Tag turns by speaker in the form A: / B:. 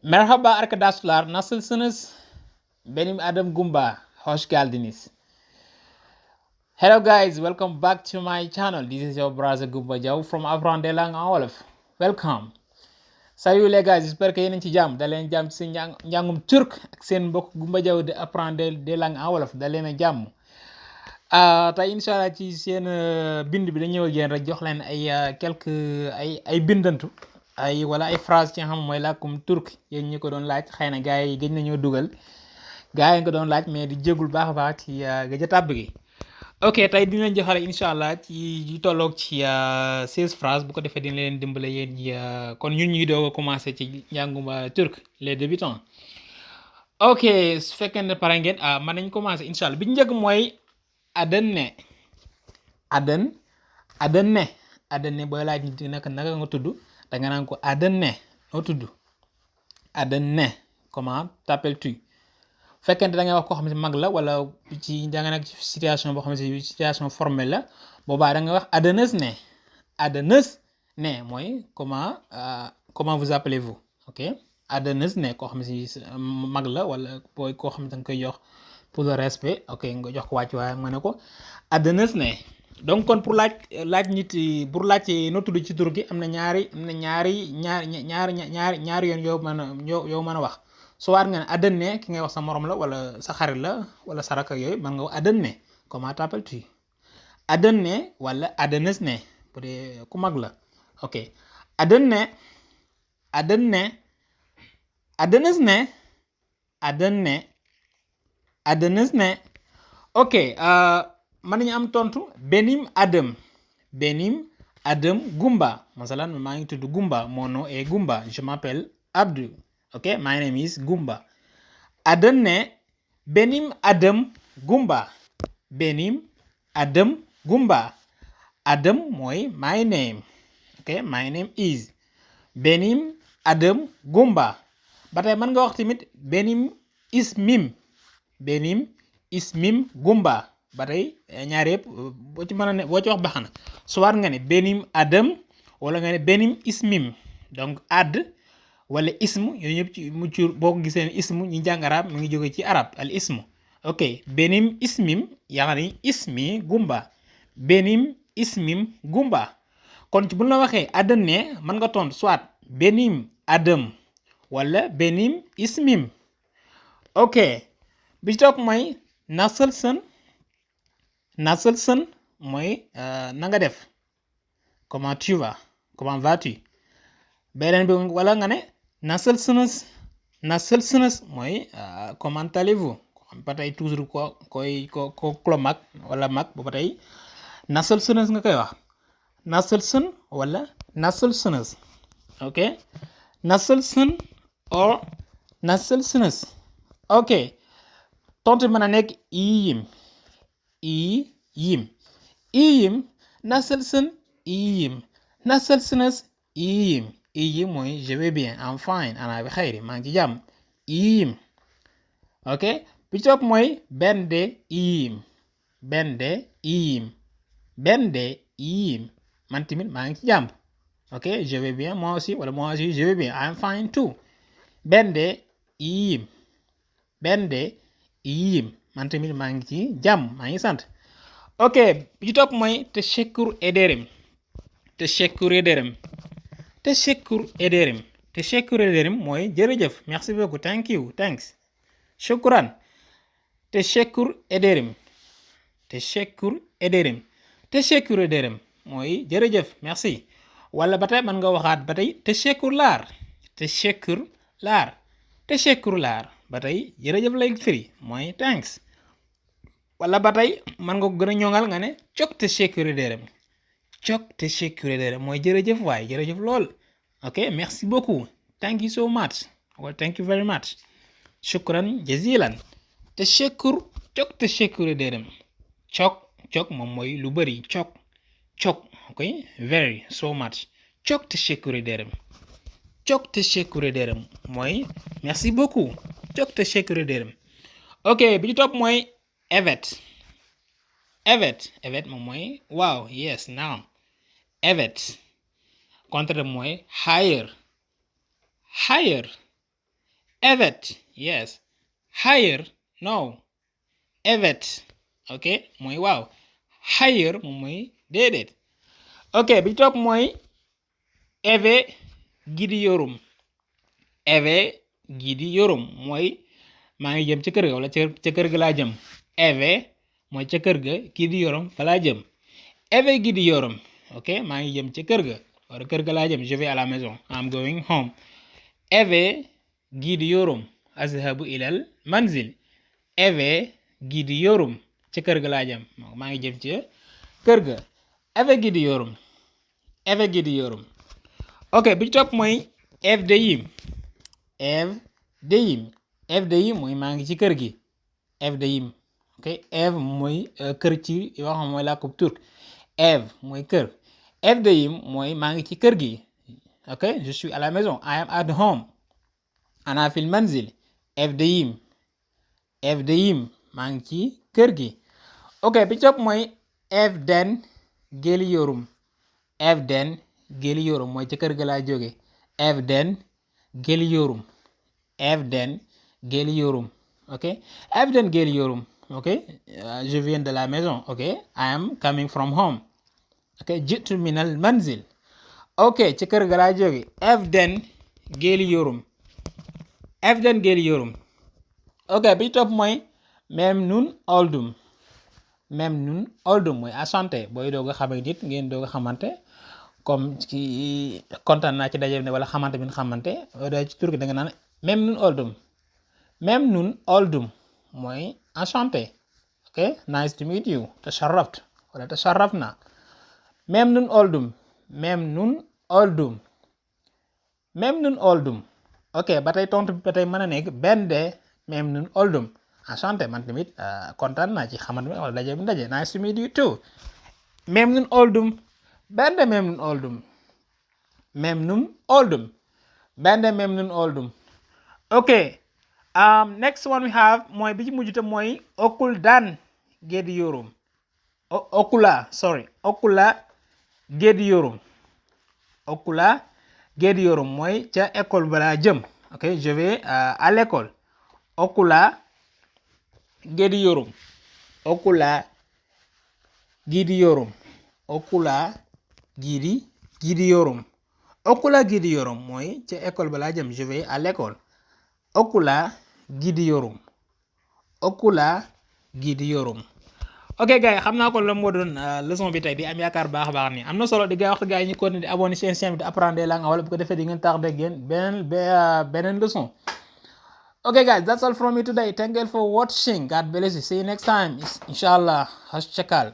A: Merhaba arkadaşlar, nasılsınız? Benim adım Gumba, hoş geldiniz. Hello guys, welcome back to my channel. This is your brother Gumba Diaw from Apprendre des langues en wolof. Welcome. Salut les gars, j'espère que yéen a ngi ci jàmm da leen jàmm ci seen njàngum turc ak seen mbokk Gumba Diaw de Apprendre des langues en wolof da leen a jàmm. Tey incha allah ci seen bind bi dañu ñëw ak yéen rek jox leen ay quelques ay bindantu wala ay phrase ci nga xam mooy làkkum turc yéen ñi ko doon laaj xëy na gars yi gëj nañoo dugal gars yi nga doon laaj mais di jégul baax a baax ci gëj a tàbb gi. ok tey dina leen joxale incha allah ci tolloog ci 16 phrases bu ko defee dina leen dimbale yéen ñi kon ñun ñuy doog a commencé ci njàngum turc les débutants. ok su fekkee ne pare ngeen mën nañ commencé incha allah bi njëkk mooy adane booy laaj nit naka nga tudd da nga naan ko adane noo tudd adane comment t'appelles-tu fekkente da ngay wax koo xam ne mag la wala ci da nga nekk ci situation boo xam ne situation formelle la boobaa da nga wax adenes ne mooy comment vous appelez-vous ok adenes ne koo xam ne mag la wala booy koo xam ne da nga koy jox pour le respect ok nga jox ko wàcc waaye nga ne ko adenes ne. donc kon pour laaj nit pour laaj noo tudd ci tur gi am na ñaari yoon yow mën a wax soit nga ne adane ki ngay wax sa morom la wala sa xarit la wala sa rakk yooyu mën nga wax adane comment t'appelles-tu adane wala adenes ne bu dee ku mag la ok adane adenes ne ok mën nañu am tontu benim adım Gumba masalan maa ngi tudd Gumba mon nom est Gumba je m'appelle Abdou ok my name is Gumba. Adane benim adım Gumba adım mooy my name ok my name is benim adım Gumba. ba tey mën nga wax tamit benim ismim Gumba ba tey ñaar yëpp boo ci mën a ne boo ci wax baax na soit nga ne benim adım wala nga ne benim ismim donc ad wala ism yooyu ñëpp ci mucc boo ko gisee ne ism ñu jàng arab mu ngi jóge ci arab al ism ok benim ismim yaani ismi Gumba benim ismim Gumba kon ci bu la waxee adane mën nga tontu soit benim adım wala benim ismim. ok bi ci topp mooy nasılsın mooy na nga def comment tu vas comment vas-tu beneen bi wala nga ne nasılsınız mooy comment allez-vous ba tey toujours ko mag wala mag ba tey nasılsınız nga koy wax nasılsın wala nasılsınız ok nasılsın or nasılsınız ok tontu mën a nekk iyiyim nasılsın nasılsınız iyiyim mooy je vais bien I'm fine ana bi xayri maa ngi ci jàmm iyiyim ok bi ci topp mooy ben de iyiyim man tamit maa ngi ci jàmm ok je vais bien moi aussi wala moi aussi je vais bien I'm fine too ben de iyiyim man tamit maa ngi ci jàmm maa ngi sant. ok bi ci topp mooy teşekkür ederim mooy jërëjëf merci beaucoup thanks shukran teşekkür ederim mooy jërëjëf merci wala ba tey mën nga waxaat ba tey teşekkürler ba tey jërëjëf lay firi mooy thanks wala ba tey mën nga ko gën a ñoŋal nga ne çok teşekkür ederim mooy jërëjëf waaye jërëjëf lool ok merci beaucoup thank you so much well thank you very much shukran jazilan çok teşekkür ederim çok moom mooy lu bëri çok ok very so much çok teşekkür ederim mooy merci beaucoup çok teşekkür ederim. ok bi ci topp mooy evet moom mooy waaw yes naam evet contraire mooy higher Evet, yes. Higher, no. Evet, ok mooy waaw. Higher moom mooy déedéet. ok bi topp mooy eve gidiyorum. eve gidiyorum mooy maa ngi jëm ca kër ga wala ca kër ga laa jëm. eve mooy ca kër ga gidiyorum fa laa jëm. eve gidiyorum, ok maa ngi jëm ca kër ga wala kër ga laa jëm. Je vais à la maison, I'm going home. eve gidiyorum azhabu ilal manzil. eve gidiyorum ca kër ga laa jëm, maa ngi jëm ca kër ga. eve gidiyorum. eve gidiyorum. ok bi ci topp mooy evdeyim. evdeyim. evdeyim mooy maa ngi ci kër gi. evdeyim, ok ev mooy kër ci yoo xam mooy làkkub turc. ev mooy kër. evdeyim mooy maa ngi ci kër gi. ok je suis à la maison, I am at home. ana fil manzil. evdeyim. evdeyim maa ngi ci kër gi. ok bi ci topp mooy evden geliyorum. evden geliyorum mooy ci kër ga laa jóge. evden geliyorum. evden geliyorum, ok evden geliyorum, ok je viens de la maison, ok I am coming from home, ok jitu minal manzil, ok ci kër ga laa jóge. evden geliyorum. evden geliyorum. ok bi topp mooy memnun oldum. memnun oldum mooy enchanté booy doog a xamante nit ngeen doog a xamante comme ci kontaan naa ci daje ne wala xamante bi xamante da ci tur gi da nga naan memnun oldum. memnun oldum mooy enchanté, ok nice to meet you. tasharraft wala tasharrafna. memnun oldum. memnun oldum. memnun oldum. ok ba tey tontu ba tey mën a nekk ben de memnun oldum. enchanté man tamit kontaan naa ci xamante bi wala daje bi daje. nice to meet you too. memnun oldum. ben de memnun oldum. memnun oldum. ben de memnun oldum. ok next one we have mooy bi ci mujj te mooy okuldan geliyorum. okula geliyorum. okula geliyorum mooy ca école balaa jëm. ok je vais à l'école. okula geliyorum. okula gidiyorum. okula gidiyorum. okula gidiyorum mooy ca école balaa jëm, je vais à l'école. okula gidiyorum. okula gidiyorum. ok gars yi xam naa ko la moo doon leçon bi tey di am yaakaar baax a baax ni am na solo di wax gars yi ñu continuer di abonné seen chaîne bi di apprendre langue wala bu ko defee di ngeen tax dégg ngeen beneen leçon. ok guys, that's all from me today. Thank you for watching. God bless you. See you next time. Inshallah. Hoşça kal.